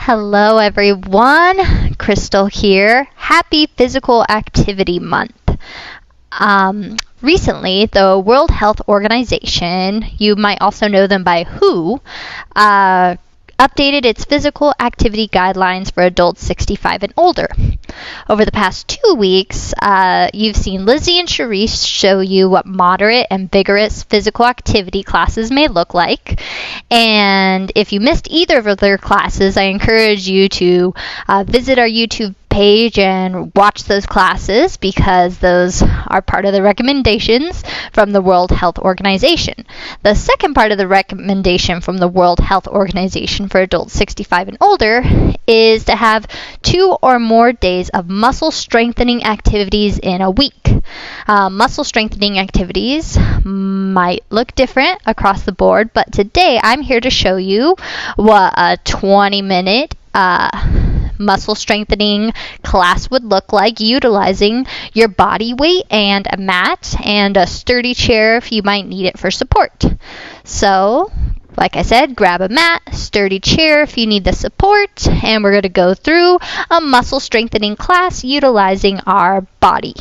Hello everyone, Kristel here. Happy Physical Activity Month. Recently, the World Health Organization, you might also know them by WHO, updated its physical activity guidelines for adults 65 and older. Over the past 2 weeks, you've seen Lizzie and Sharice show you what moderate and vigorous physical activity classes may look like. And if you missed either of their classes, I encourage you to visit our YouTube page and watch those classes because those are part of the recommendations from the World Health Organization. The second part of the recommendation from the World Health Organization for adults 65 and older is to have 2 or more days of muscle strengthening activities in a week. Muscle strengthening activities might look different across the board, but today I'm here to show you what a 20-minute muscle strengthening class would look like utilizing your body weight and a mat and a sturdy chair if you might need it for support. So, like I said, grab a mat, sturdy chair if you need the support, and we're going to go through a muscle strengthening class utilizing our body.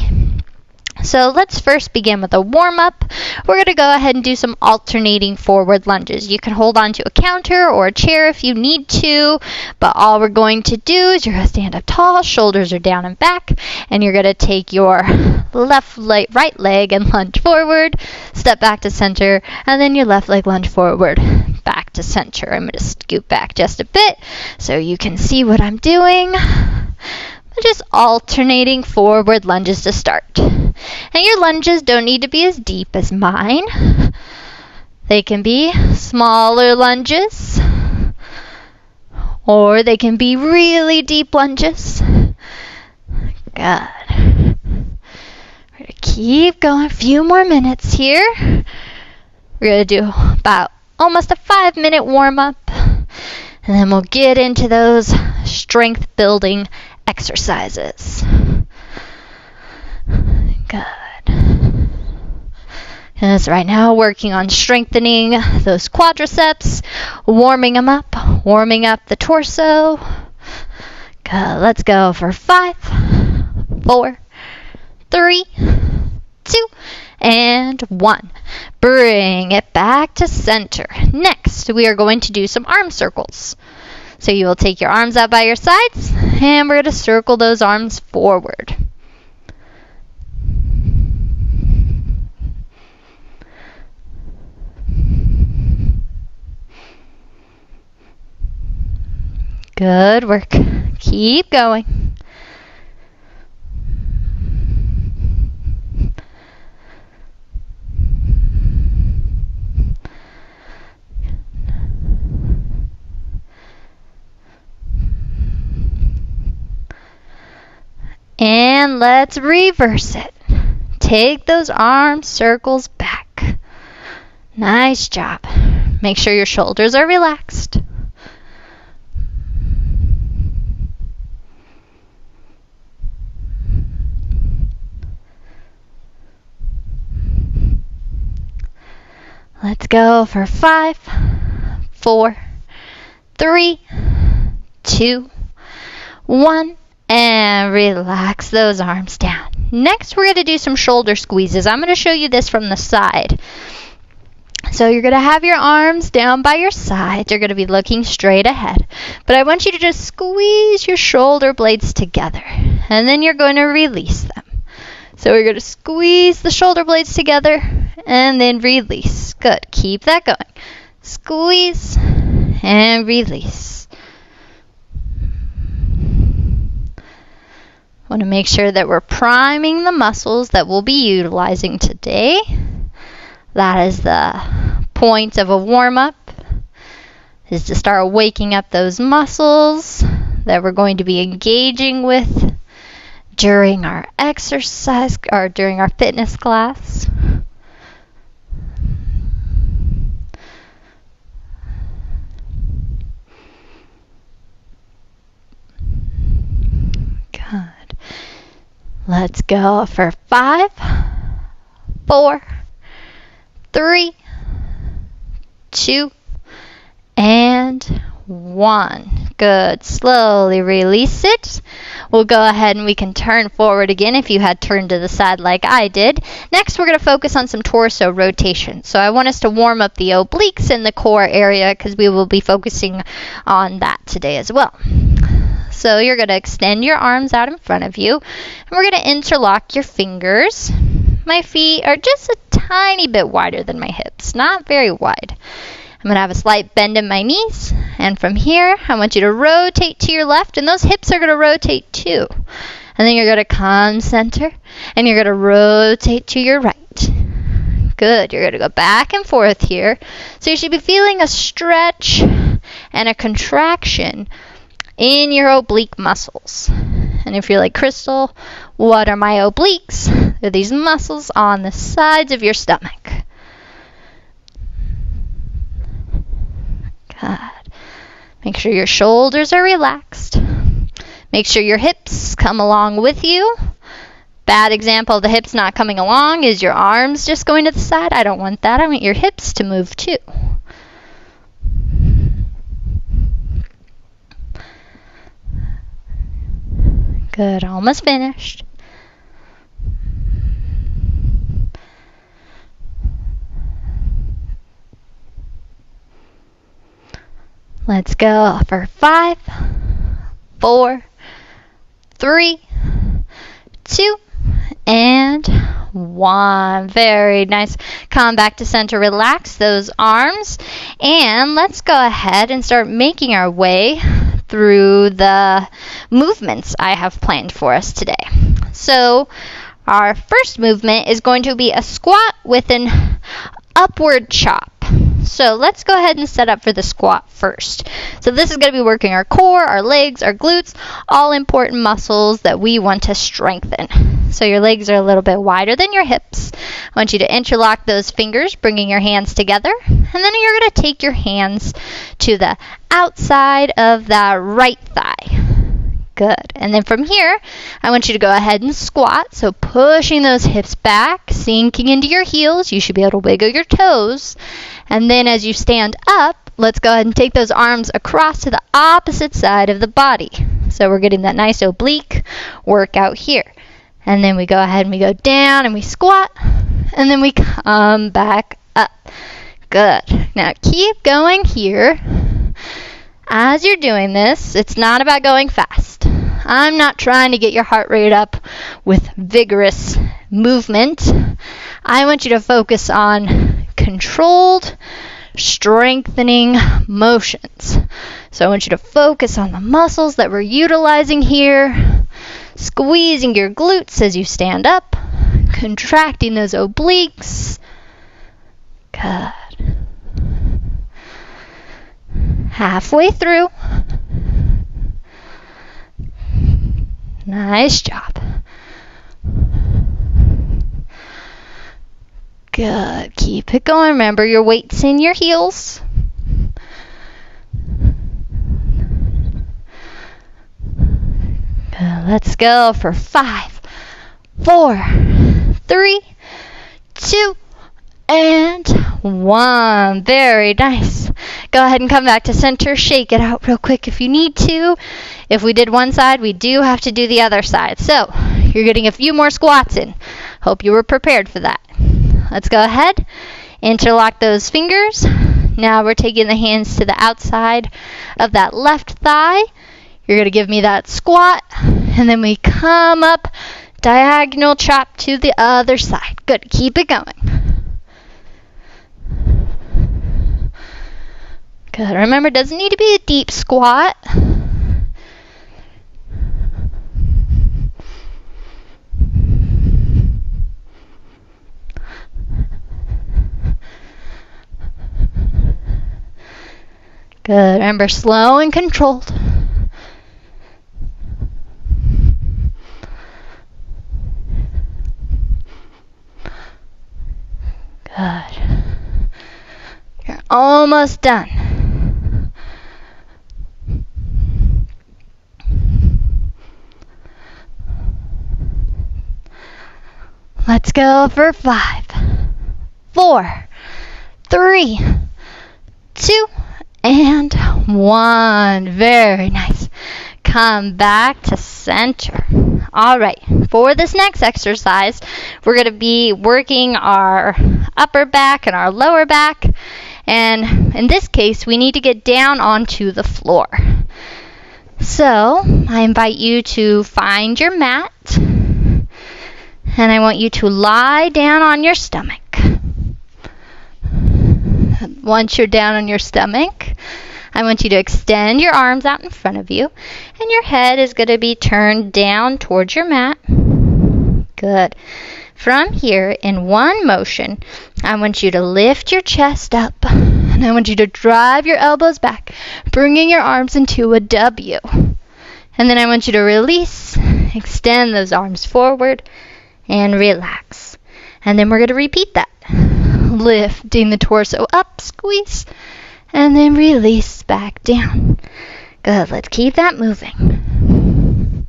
So let's first begin with a warm-up. We're going to go ahead and do some alternating forward lunges. You can hold on to a counter or a chair if you need to, but all we're going to do is you're going to stand up tall, shoulders are down and back, and you're going to take your right leg and lunge forward, step back to center, and then your left leg lunge forward, back to center. I'm going to scoot back just a bit so you can see what I'm doing. Just alternating forward lunges to start. And your lunges don't need to be as deep as mine. They can be smaller lunges, or they can be really deep lunges. Good. We're going to keep going. A few more minutes here. We're going to do about almost a 5-minute warm-up, and then we'll get into those strength-building exercises. Good. Yes, right now working on strengthening those quadriceps, warming them up, warming up the torso. Good. Let's go for 5, 4, 3, 2, and 1. Bring it back to center. Next, we are going to do some arm circles. So you will take your arms out by your sides, and we're going to circle those arms forward. Good work. Keep going. And let's reverse it. Take those arm circles back. Nice job. Make sure your shoulders are relaxed. Let's go for 5, 4, 3, 2, 1. And relax those arms down. Next, we're going to do some shoulder squeezes. I'm going to show you this from the side. So you're going to have your arms down by your sides. You're going to be looking straight ahead. But I want you to just squeeze your shoulder blades together. And then you're going to release them. So we're going to squeeze the shoulder blades together and then release. Good. Keep that going. Squeeze and release. Want to make sure that we're priming the muscles that we'll be utilizing today. That is the point of a warm-up, is to start waking up those muscles that we're going to be engaging with during our exercise or during our fitness class. Good. Let's go for 5, 4, 3, 2, and 1. Good. Slowly release it. We'll go ahead and we can turn forward again if you had turned to the side like I did. Next, we're going to focus on some torso rotation. So I want us to warm up the obliques in the core area because we will be focusing on that today as well. So you're going to extend your arms out in front of you, and we're going to interlock your fingers. My feet are just a tiny bit wider than my hips, not very wide. I'm going to have a slight bend in my knees, and from here, I want you to rotate to your left, and those hips are going to rotate too. And then you're going to come center, and you're going to rotate to your right. Good. You're going to go back and forth here. So you should be feeling a stretch and a contraction in your oblique muscles. And if you're like, Kristel, what are my obliques? They're these muscles on the sides of your stomach. Good. Make sure your shoulders are relaxed. Make sure your hips come along with you. Bad example of the hips not coming along is your arms just going to the side. I don't want that. I want your hips to move too. Good. Almost finished. Let's go for 5, 4, 3, 2, and 1. Very nice. Come back to center. Relax those arms. And let's go ahead and start making our way through the movements I have planned for us today. So our first movement is going to be a squat with an upward chop. So let's go ahead and set up for the squat first. So this is going to be working our core, our legs, our glutes, all important muscles that we want to strengthen. So your legs are a little bit wider than your hips. I want you to interlock those fingers, bringing your hands together. And then you're going to take your hands to the outside of that right thigh. Good. And then from here, I want you to go ahead and squat. So pushing those hips back, sinking into your heels. You should be able to wiggle your toes. And then as you stand up, let's go ahead and take those arms across to the opposite side of the body. So we're getting that nice oblique workout here. And then we go ahead and we go down and we squat. And then we come back up. Good. Now keep going here. As you're doing this, it's not about going fast. I'm not trying to get your heart rate up with vigorous movement. I want you to focus on controlled, strengthening motions. So I want you to focus on the muscles that we're utilizing here, squeezing your glutes as you stand up, contracting those obliques. Good. Halfway through. Nice job. Good. Keep it going. Remember your weight's in your heels. Good. Let's go for 5, 4, 3, 2, and 1. Very nice. Go ahead and come back to center. Shake it out real quick if you need to. If we did one side, we do have to do the other side. So you're getting a few more squats in. Hope you were prepared for that. Let's go ahead. Interlock those fingers. Now we're taking the hands to the outside of that left thigh. You're going to give me that squat. And then we come up, diagonal chop to the other side. Good. Keep it going. Good. Remember, it doesn't need to be a deep squat. Good. Remember, slow and controlled. Good. You're almost done. Let's go for 5, 4, 3, 2, and 1. Very nice. Come back to center. All right, for this next exercise, we're going to be working our upper back and our lower back. And in this case, we need to get down onto the floor. So I invite you to find your mat, and I want you to lie down on your stomach. Once you're down on your stomach, I want you to extend your arms out in front of you, and your head is going to be turned down towards your mat. Good. From here, in one motion, I want you to lift your chest up, and I want you to drive your elbows back, bringing your arms into a W. And then I want you to release, extend those arms forward, and relax. And then we're going to repeat that. Lifting the torso up, squeeze, and then release back down. Good, let's keep that moving.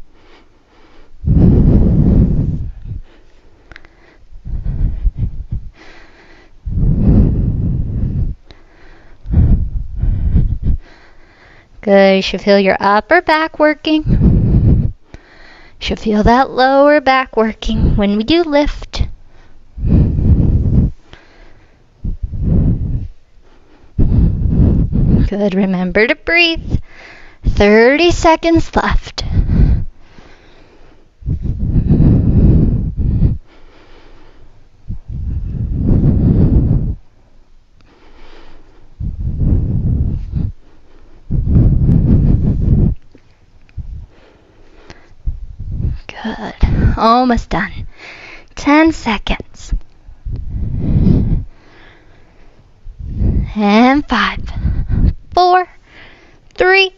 Good, you should feel your upper back working. You should feel that lower back working when we do lift. Good, remember to breathe. 30 seconds left. Good. Almost done. 10 seconds. And 5, 4, 3,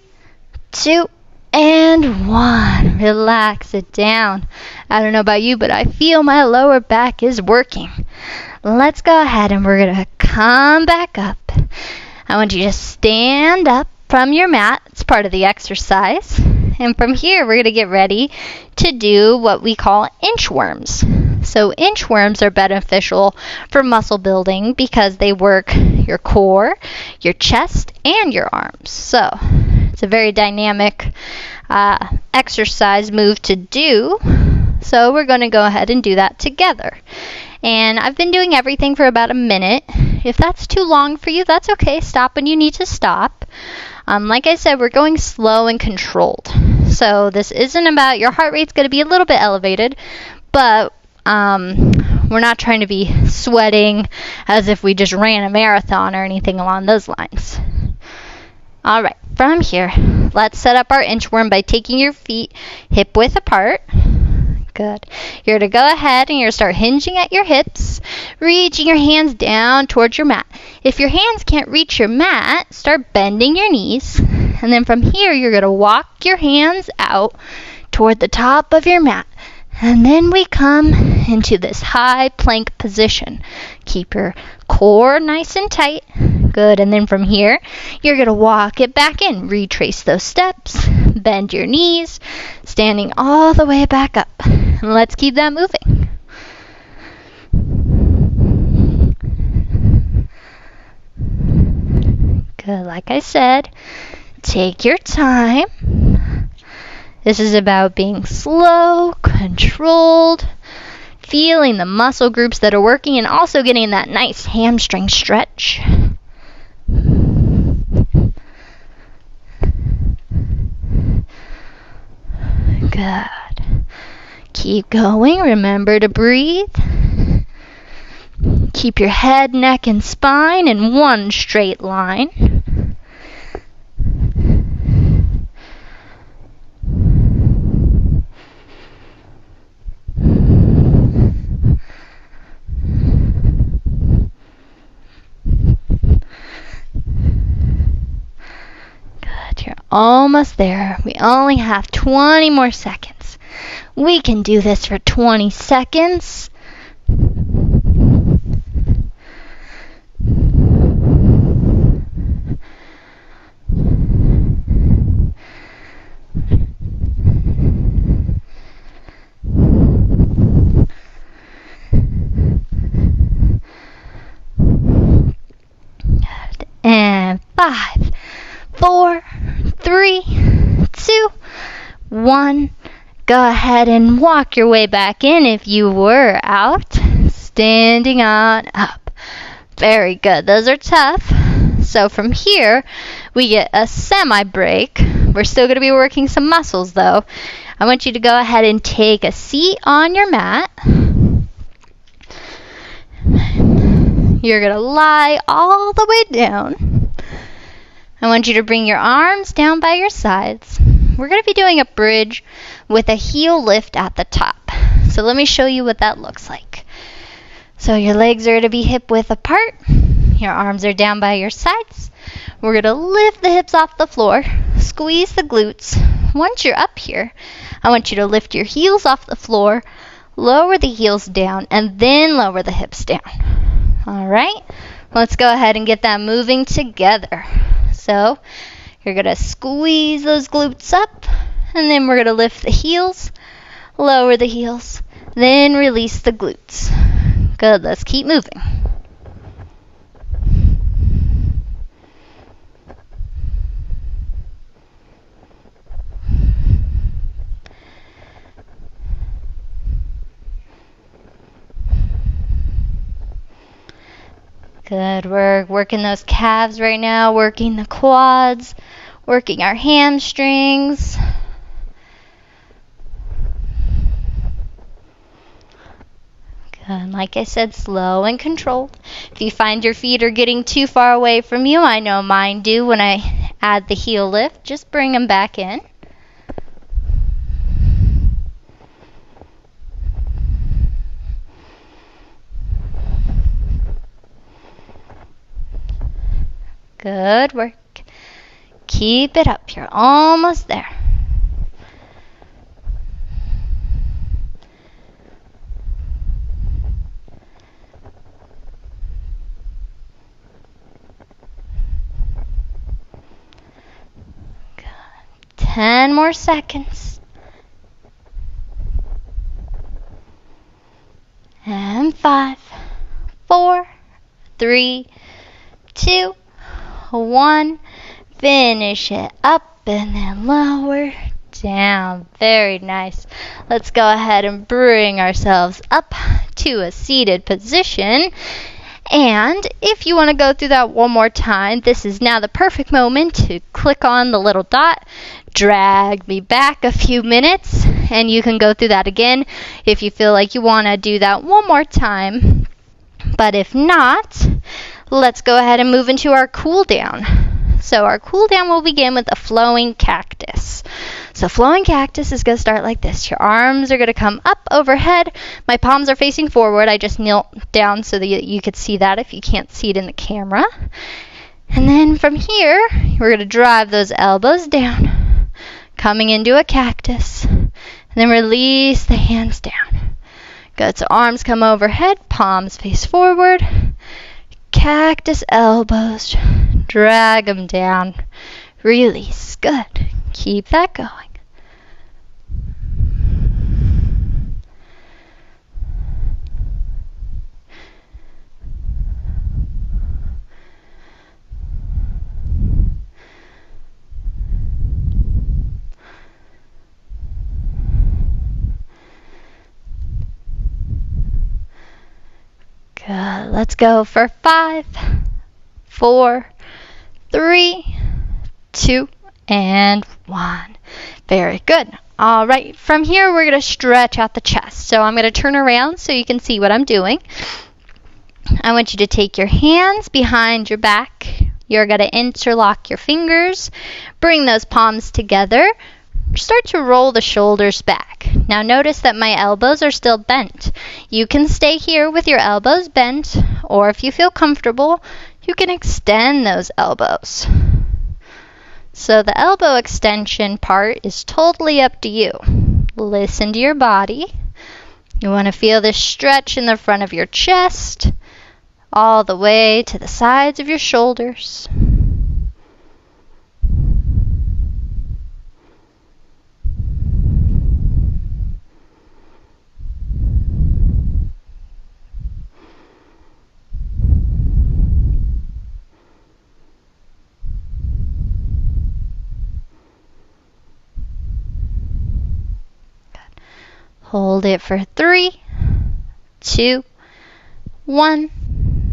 2, and 1. Relax it down. I don't know about you, but I feel my lower back is working. Let's go ahead and we're going to come back up. I want you to stand up from your mat. It's part of the exercise. And from here, we're going to get ready to do what we call inchworms. So inchworms are beneficial for muscle building because they work your core, your chest, and your arms. So it's a very dynamic exercise move to do. So we're going to go ahead and do that together. And I've been doing everything for about a minute. If that's too long for you, that's okay. Stop when you need to stop. Like I said, we're going slow and controlled. So this isn't about, your heart rate's going to be a little bit elevated, but we're not trying to be sweating as if we just ran a marathon or anything along those lines. All right, from here, let's set up our inchworm by taking your feet hip width apart. Good. You're going to go ahead and you're going to start hinging at your hips, reaching your hands down towards your mat. If your hands can't reach your mat, start bending your knees. And then from here, you're going to walk your hands out toward the top of your mat. And then we come into this high plank position. Keep your core nice and tight. Good. And then from here, you're going to walk it back in. Retrace those steps. Bend your knees. Standing all the way back up. And let's keep that moving. Good. Like I said, take your time. This is about being slow, controlled, feeling the muscle groups that are working, and also getting that nice hamstring stretch. Good. Keep going. Remember to breathe. Keep your head, neck, and spine in one straight line. You're almost there. We only have 20 more seconds. We can do this for 20 seconds. And 5, 4, 1. Go ahead and walk your way back in if you were out. Standing on up. Very good. Those are tough. So from here, we get a semi-break. We're still going to be working some muscles, though. I want you to go ahead and take a seat on your mat. You're going to lie all the way down. I want you to bring your arms down by your sides. We're going to be doing a bridge with a heel lift at the top. So let me show you what that looks like. So your legs are going to be hip width apart. Your arms are down by your sides. We're going to lift the hips off the floor. Squeeze the glutes. Once you're up here, I want you to lift your heels off the floor, lower the heels down, and then lower the hips down. All right? Let's go ahead and get that moving together. So you're going to squeeze those glutes up, and then we're going to lift the heels, lower the heels, then release the glutes. Good. Let's keep moving. Good work. Working those calves right now, working the quads, working our hamstrings. Good. Like I said, slow and controlled. If you find your feet are getting too far away from you, I know mine do when I add the heel lift, just bring them back in. Good work. Keep it up. You're almost there. Good. 10 more seconds. And 5, 4, 3, 2, 1. Finish it up and then lower down. Very nice. Let's go ahead and bring ourselves up to a seated position. And if you want to go through that one more time, this is now the perfect moment to click on the little dot, drag me back a few minutes, and you can go through that again if you feel like you want to do that one more time. But if not, let's go ahead and move into our cool down. So our cool down will begin with a flowing cactus. So flowing cactus is going to start like this. Your arms are going to come up overhead. My palms are facing forward. I just knelt down so that you could see that if you can't see it in the camera. And then from here, we're going to drive those elbows down, coming into a cactus. And then release the hands down. Good. So arms come overhead, palms face forward. Cactus elbows. Drag them down. Release. Good. Keep that going. Good. Let's go for 5, 4, 3, 2, and 1. Very good. All right. From here, we're going to stretch out the chest. So I'm going to turn around so you can see what I'm doing. I want you to take your hands behind your back. You're going to interlock your fingers. Bring those palms together. Start to roll the shoulders back. Now notice that my elbows are still bent. You can stay here with your elbows bent, or if you feel comfortable, you can extend those elbows. So the elbow extension part is totally up to you. Listen to your body. You want to feel this stretch in the front of your chest, all the way to the sides of your shoulders. Hold it for 3, 2, 1.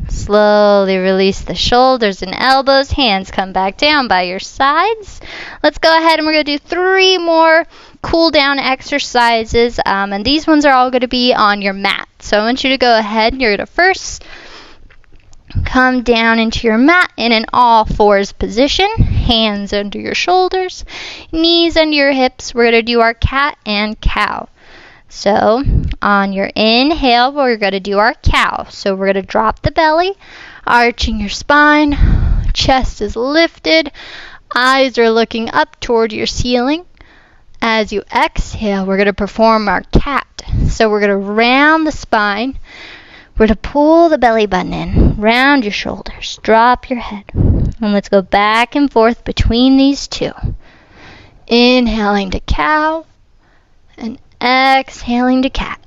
Slowly release the shoulders and elbows. Hands come back down by your sides. Let's go ahead and we're going to do 3 more cool down exercises. And these ones are all going to be on your mat. So I want you to go ahead and you're going to first come down into your mat in an all fours position. Hands under your shoulders, knees under your hips. We're going to do our cat and cow. So on your inhale, we're going to do our cow. So we're going to drop the belly, arching your spine, chest is lifted, eyes are looking up toward your ceiling. As you exhale, we're going to perform our cat. So we're going to round the spine. We're going to pull the belly button in, round your shoulders, drop your head. And let's go back and forth between these two. Inhaling to cow and exhaling to cat.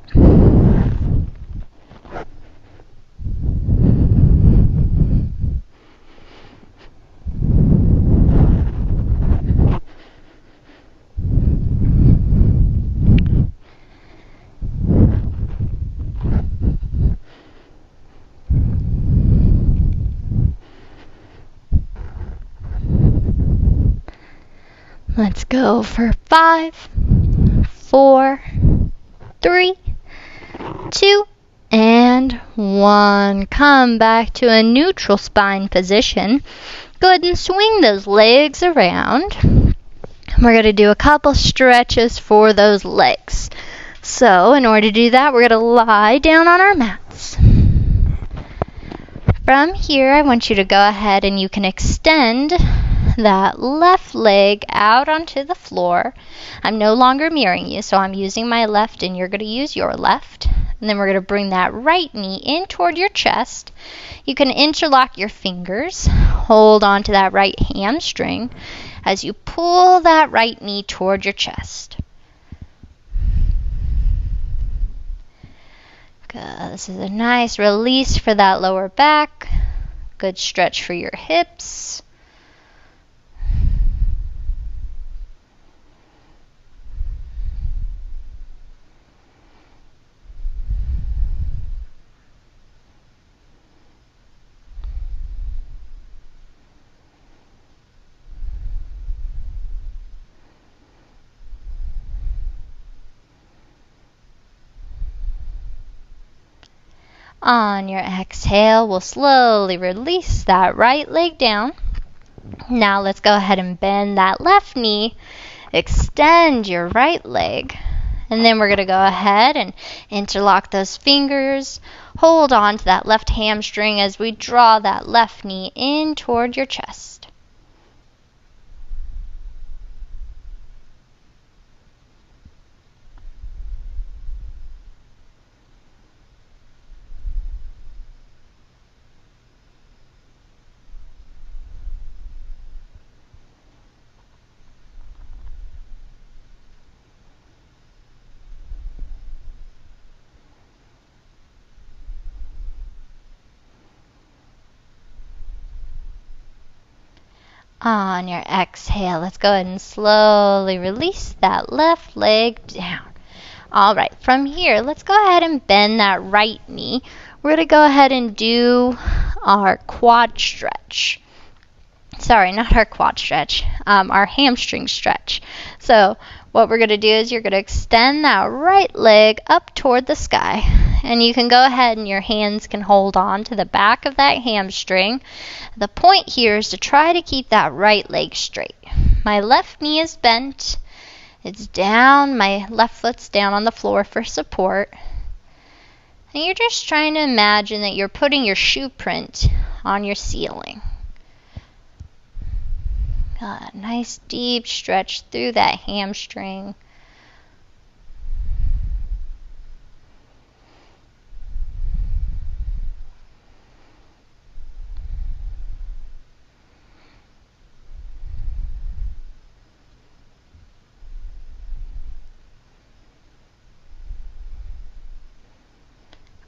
Let's go for 5, 4, 3, 2, and 1. Come back to a neutral spine position. Go ahead and swing those legs around. We're going to do a couple stretches for those legs. So in order to do that, we're going to lie down on our mats. From here, I want you to go ahead and you can extend that left leg out onto the floor. I'm no longer mirroring you, so I'm using my left and you're going to use your left. And then we're going to bring that right knee in toward your chest. You can interlock your fingers, hold on to that right hamstring as you pull that right knee toward your chest. Good. This is a nice release for that lower back. Good stretch for your hips. On your exhale, we'll slowly release that right leg down. Now let's go ahead and bend that left knee, extend your right leg, and then we're going to go ahead and interlock those fingers, hold on to that left hamstring as we draw that left knee in toward your chest. On your exhale, let's go ahead and slowly release that left leg down. All right, from here, let's go ahead and bend that right knee. We're going to go ahead and do our quad stretch. Sorry, not our quad stretch, our hamstring stretch. So what we're going to do is you're going to extend that right leg up toward the sky. And you can go ahead and your hands can hold on to the back of that hamstring. The point here is to try to keep that right leg straight. My left knee is bent. It's down. My left foot's down on the floor for support. And you're just trying to imagine that you're putting your shoe print on your ceiling. Good. Nice deep stretch through that hamstring.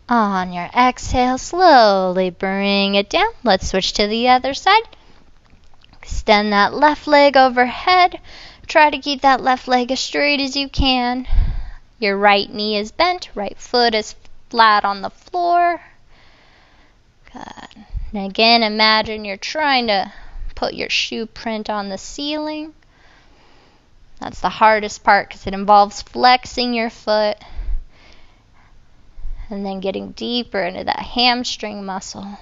On your exhale, slowly bring it down. Let's switch to the other side. Extend that left leg overhead. Try to keep that left leg as straight as you can. Your right knee is bent, right foot is flat on the floor. Good. And again, imagine you're trying to put your shoe print on the ceiling. That's the hardest part because it involves flexing your foot and then getting deeper into that hamstring muscle.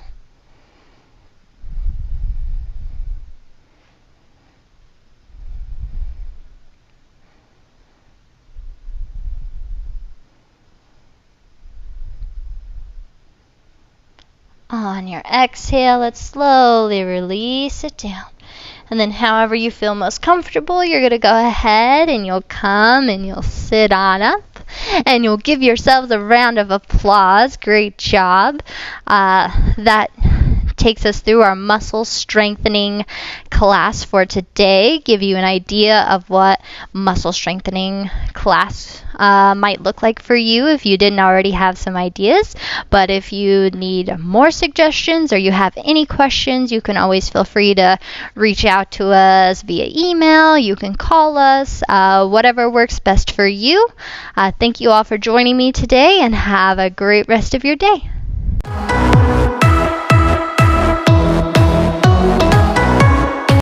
On your exhale, let's slowly release it down. And then however you feel most comfortable, you're going to go ahead and you'll come and you'll sit on up. And you'll give yourselves a round of applause. Great job. That takes us through our muscle strengthening class for today. Give you an idea of what muscle strengthening class might look like for you if you didn't already have some ideas. But if you need more suggestions or you have any questions, you can always feel free to reach out to us via email. You can call us, whatever works best for you. Thank you all for joining me today and have a great rest of your day.